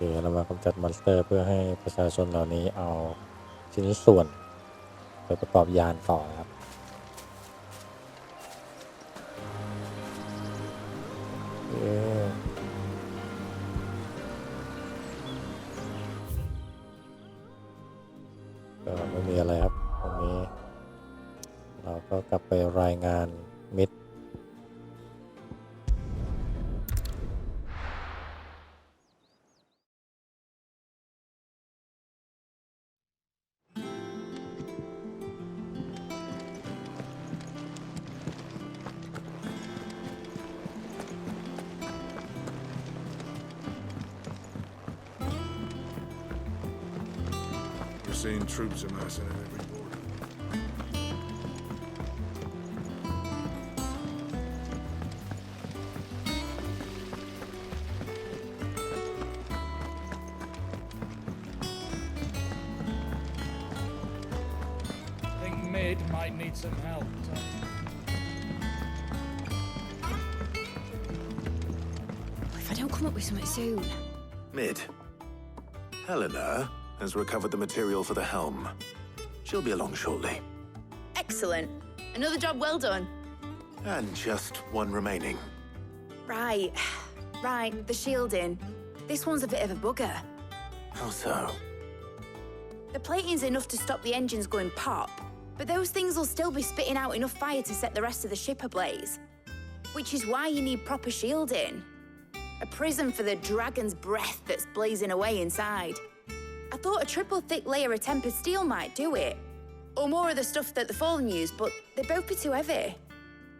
โอเคเรามากำจัดมอนสเตอร์เพื่อให้ประชาชนเหล่านี้เอาชิ้นส่วนไปประกอบยานต่อครับก็ไม่มีอะไรครับตรงนี้เราก็กลับไปรายงานมิดSeeing troops amassing at every border. I think Mid might need some help. If I don't come up with something soon. Mid. Helena has recovered the material for the helm. She'll be along shortly. Excellent. Another job well done. And just one remaining. Right. Right, the shielding. This one's a bit of a bugger. How so? The plating's enough to stop the engines going pop, but those things will still be spitting out enough fire to set the rest of the ship ablaze. Which is why you need proper shielding. A prism for the dragon's breath that's blazing away inside. I thought a triple thick layer of tempered steel might do it. Or more of the stuff that the Fallen use, but they'd both be too heavy.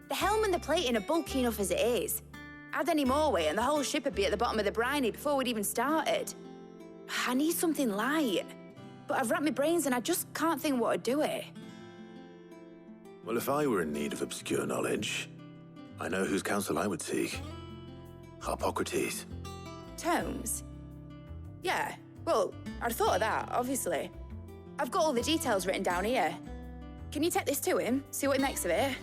The helm and the plating are bulky enough as it is. Add any more weight and the whole ship would be at the bottom of the briny before we'd even started. I need something light. But I've racked my brains and I just can't think what would do it. Well, if I were in need of obscure knowledge, I know whose counsel I would seek. Harpocrates. Tomes? Yeah, well, I'd thought of that, obviously. I've got all the details written down here. Can you take this to him, see what he makes of it?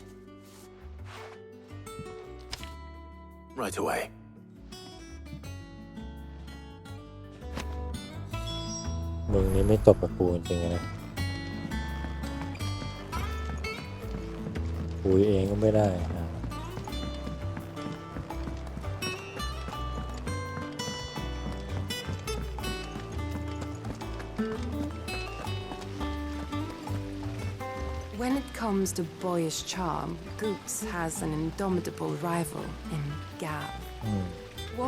Right away. มึงนี้ไม่ตบกับกูจริงๆนะกู คุยเองก็ไม่ได้นะ When it comes to boyish charm, Goops has an indomitable rival in Gav.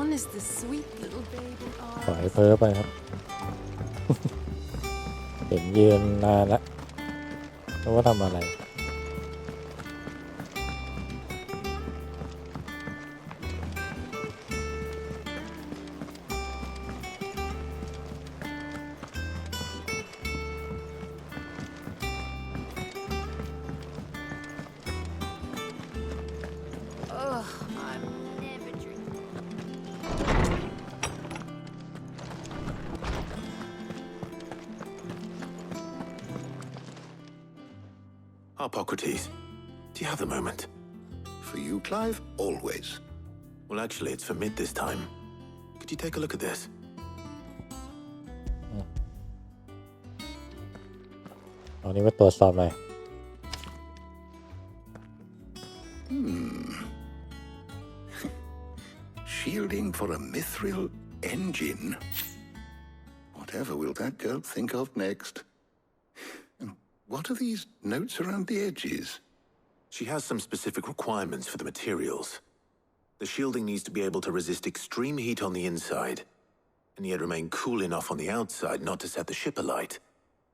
One is the sweet little baby ปล่อยเพ้อไปครับ เห็นยืนนานแล้วแล้วว่าทำอะไร Hippocrates, do you have a moment? For you, Clive, always. Well, actually, it's for mid this time. Could you take a look at this? เอานี้มาตรวจสอบหน่อย Shielding for a mithril engine. Whatever will that girl think of next? And what are these notes around the edges? She has some specific requirements for the materials. The shielding needs to be able to resist extreme heat on the inside, and yet remain cool enough on the outside not to set the ship alight,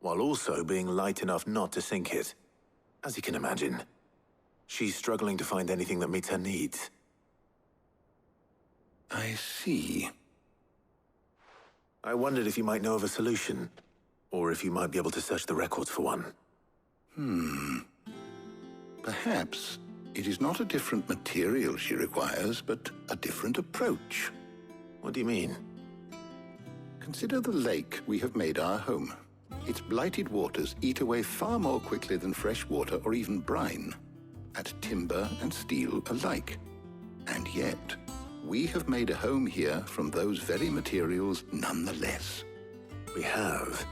while also being light enough not to sink it. As you can imagine, she's struggling to find anything that meets her needs. I see. I wondered if you might know of a solution, or if you might be able to search the records for one. Perhaps it is not a different material she requires, but a different approach. What do you mean? Consider the lake we have made our home. Its blighted waters eat away far more quickly than fresh water or even brine, at timber and steel alike. And yet, we have made a home here from those very materials nonetheless. We have.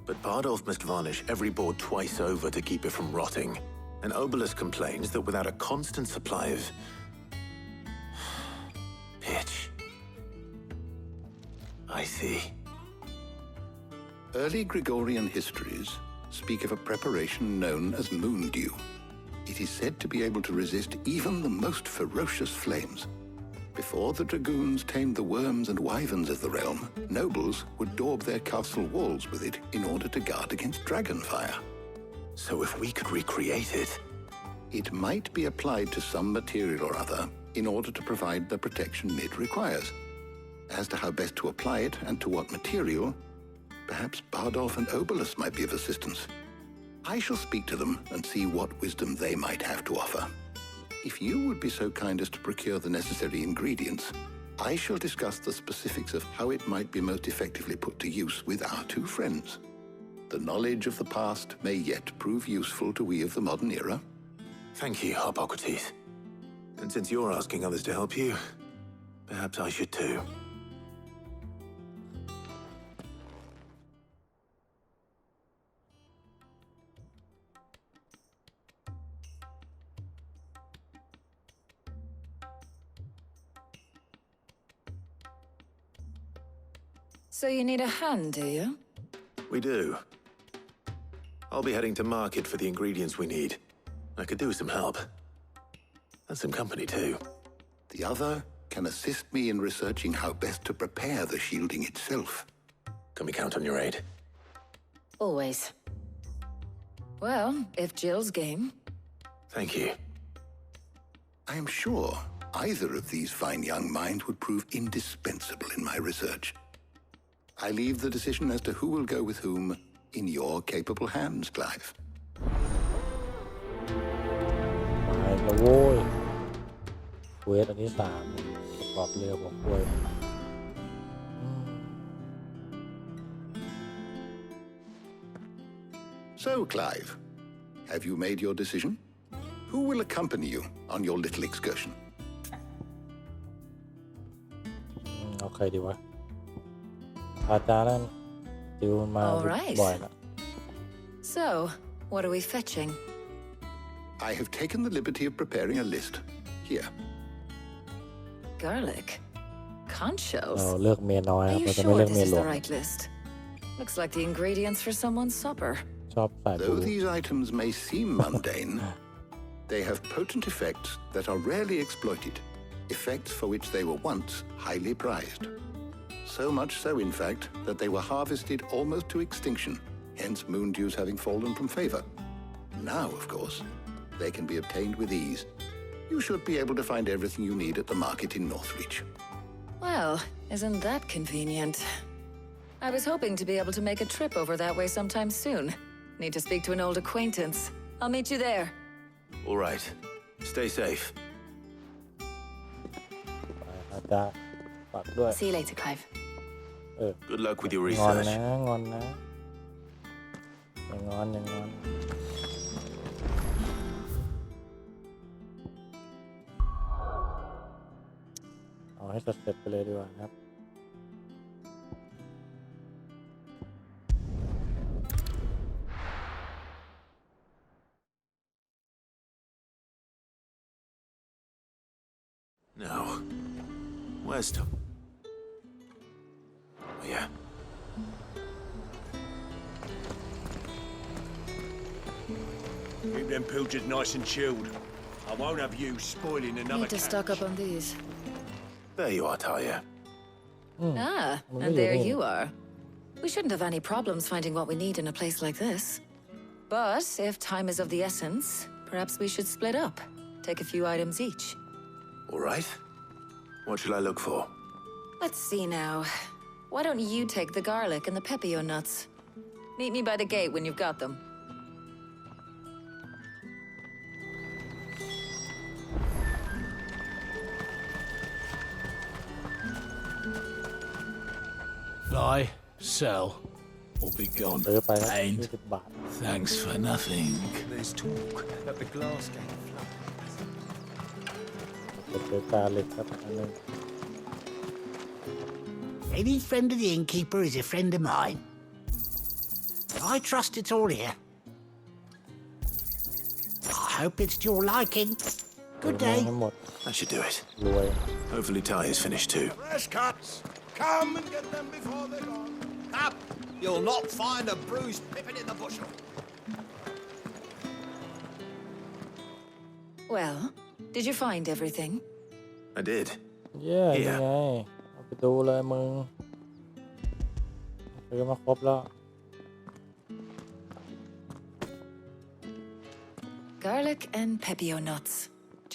But Bardolph must varnish every board twice over to keep it from rotting. And Obelus complains that without a constant supply of pitch. I see. Early Gregorian histories speak of a preparation known as moon dew. It is said to be able to resist even the most ferocious flames. Before the dragoons tamed the worms and wyverns of the realm, nobles would daub their castle walls with it in order to guard against dragonfire. So if we could recreate it... It might be applied to some material or other in order to provide the protection Mid requires. As to how best to apply it and to what material, perhaps Bardolph and Obelus might be of assistance. I shall speak to them and see what wisdom they might have to offer. If you would be so kind as to procure the necessary ingredients, I shall discuss the specifics of how it might be most effectively put to use with our two friends. The knowledge of the past may yet prove useful to we of the modern era. Thank you, Hippocrates. And since you're asking others to help you, perhaps I should too. So you need a hand, do you? We do. I'll be heading to market for the ingredients we need. I could do with some help. And some company, too. The other can assist me in researching how best to prepare the shielding itself. Can we count on your aid? Always. Well, if Jill's game. Thank you. I am sure either of these fine young minds would prove indispensable in my research. I leave the decision as to who will go with whom in your capable hands, Clive. ไปแล้วโว้ยเควสอันที่3ประกอบเรือหัวกล้วย So, Clive, have you made your decision? Who will accompany you on your little excursion? เอาใครดีวะอาจารย์นั่นติวมาบ่อยแล้ว So, what are we fetching? I have taken the liberty of preparing a list. Here. Garlic? Conch shells? เราเลือกเมียน้อยค Are รับ you เราจะไม่ sure เลือก this เมีย is หลว the ง right list? Looks like the ingredients for someone's supper. ชอบสายบู Though these items may seem mundane, they have potent effects that are rarely exploited, effects for which they were once highly prized. So much so, in fact, that they were harvested almost to extinction, hence moon dews having fallen from favor. Now, of course, they can be obtained with ease. You should be able to find everything you need at the market in Northreach. Well, isn't that convenient? I was hoping to be able to make a trip over that way sometime soon. Need to speak to an old acquaintance. I'll meet you there. All right. Stay safe. อาจจะฝากด้วย See you later, Clive. Good luck with your งอน research. นะงอนนะอย่างงอนอย่างงอนเอาให้สเต็ปไปเลยดีกว่าครับ Now, where's Tom? Oh, yeah. Keep them pilchards nice and chilled. I won't have you spoiling another Need to stock up on these. There you are, Talia. Ah, and there you are. We shouldn't have any problems finding what we need in a place like this. But if time is of the essence, perhaps we should split up. Take a few items each. All right. What shall I look for? Let's see now. Why don't you take the garlic and the pepio nuts? Meet me by the gate when you've got them. Buy, sell, or be gone. ซื้อไปครับ And 20 บาท thanks for nothing. There's talk that the glass gate flood. จะซื้อกาเหล็กครับอันนึง Any friend of the innkeeper is a friend of mine. I trust it's all here. I hope it's to your liking. Good day. ทั้งหมด That should do it. รวย Hopefully Talia's finished too. Fresh cuts! Come and get them before they're gone. Up! You'll not find a bruised pippin in the bushel. Well, did you find everything? I did. เย้นี่ไงเอาไปดูเลยมึงซื้อมาครบแล้ว Garlic and pepio nuts.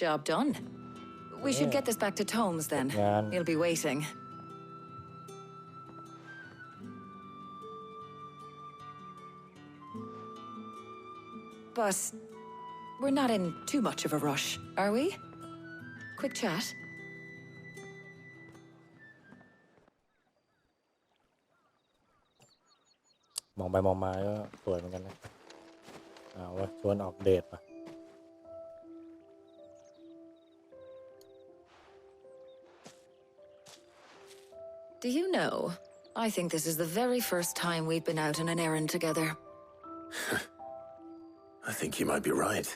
Job done. We should get this back to Tomes then. He'll be waiting. But we're not in too much of a rush, are we? Quick chat. มองไปมองมาก็สวยเหมือนกันนะเอาวะชวนออกเดทป่ะ Do you know, I think this is the very first time we've been out on an errand together. I think you might be right.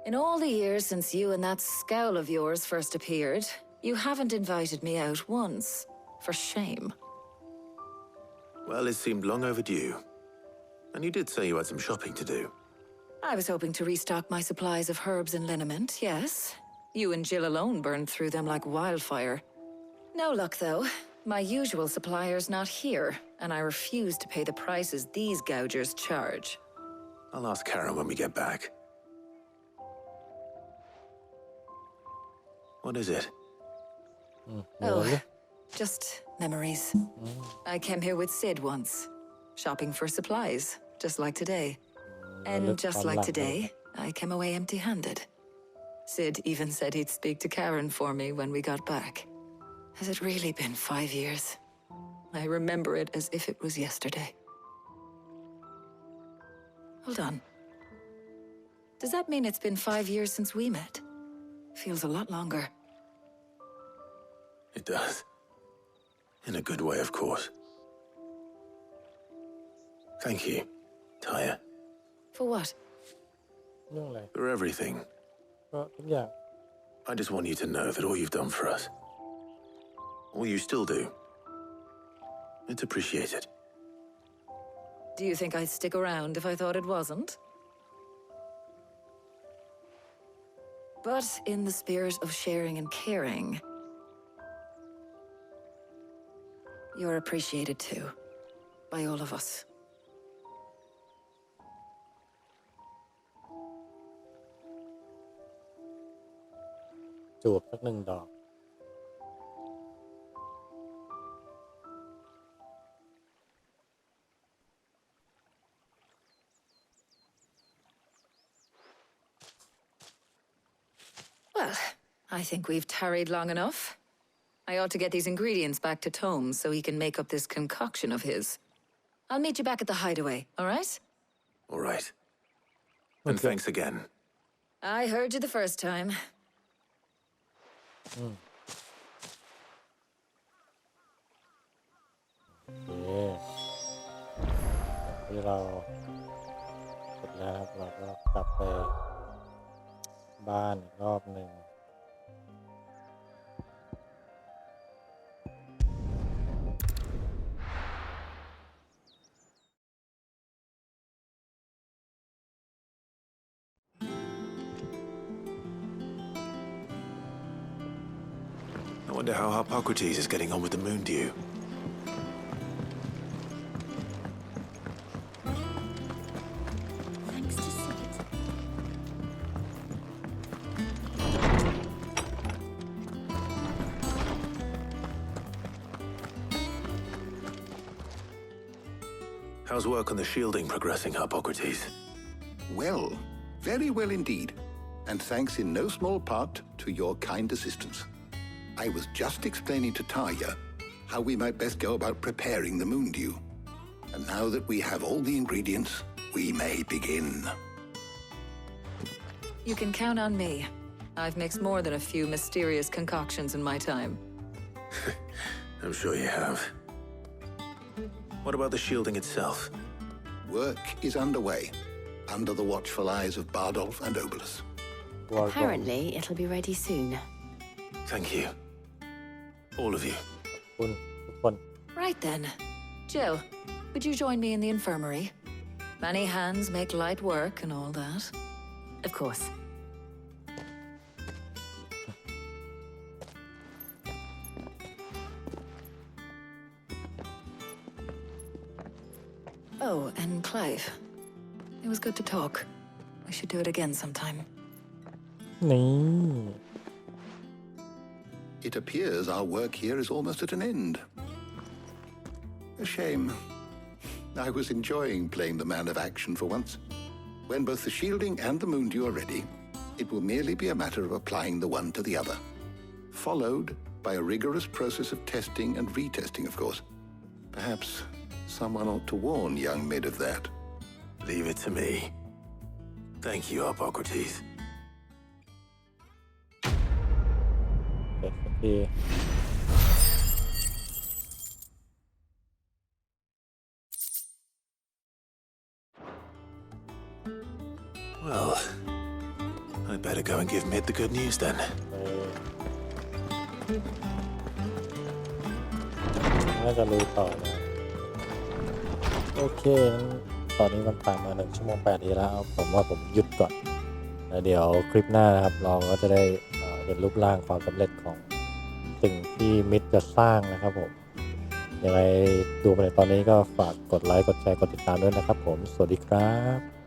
In all the years since you and that scowl of yours first appeared, you haven't invited me out once. For shame. Well, it seemed long overdue. And you did say you had some shopping to do. I was hoping to restock my supplies of herbs and liniment, yes. You and Jill alone burned through them like wildfire. No luck, though. My usual supplier's not here, and I refuse to pay the prices these gougers charge. I'll ask Karen when we get back. What is it? Oh, just memories. I came here with Sid once, shopping for supplies, just like today. And just like today, I came away empty-handed. Sid even said he'd speak to Karen for me when we got back. Has it really been 5 years? I remember it as if it was yesterday. Hold on. Does that mean it's been 5 years since we met? Feels a lot longer. It does. In a good way, of course. Thank you, Taya. For what? เรื่องอะไร For everything. ก็ทุกอย่าง I just want you to know that all you've done for us, all you still do, it's appreciated. Do you think I'd stick around if I thought it wasn't? But in the spirit of sharing and caring, you're appreciated too, by all of us. จูบสัก1 ดอก Well, I think we've tarried long enough. I ought to get these ingredients back to Tome so he can make up this concoction of his. I'll meet you back at the hideaway, all right? All right. And thanks again. I heard you the first time. โอเคที่เราเสร็จแล้วครับเราก็กลับไปบ้านอีกรอบหนึ่ง I wonder how Hippocrates is getting on with the moon dew. Thanks to see it. How's work on the shielding progressing, Hippocrates? Well, very well indeed. And thanks in no small part to your kind assistance. I was just explaining to Tarja how we might best go about preparing the moon dew. And now that we have all the ingredients, we may begin. You can count on me. I've mixed more than a few mysterious concoctions in my time. I'm sure you have. What about the shielding itself? Work is underway, under the watchful eyes of Bardolph and Obolus. Apparently, it'll be ready soon. Thank you. All of you. Right then. Jill, would you join me in the infirmary? Many hands make light work and all that. Of course. Oh, and Clive. It was good to talk. We should do it again sometime. นี่ It appears our work here is almost at an end. A shame. I was enjoying playing the man of action for once. When both the shielding and the moon dew are ready, it will merely be a matter of applying the one to the other. Followed by a rigorous process of testing and retesting, of course. Perhaps someone ought to warn young Mid of that. Leave it to me. Thank you, Hippocrates. เสร็จสักที Well, I better go and give Mid the good news then. น่าจะรู้ต่อนะโอเคตอนนี้มันผ่านมา1 ชั่วโมง 8 นาทีแล้วผมว่าผมหยุดก่อนแล้วเดี๋ยวคลิปหน้านะครับเราก็จะได้เห็นรูปร่างความสำเร็จของสิ่งที่มิดจะสร้างนะครับผมยังไงดูมาในตอนนี้ก็ฝากกดไลค์กดแชร์กดติดตามด้วยนะครับผมสวัสดีครับ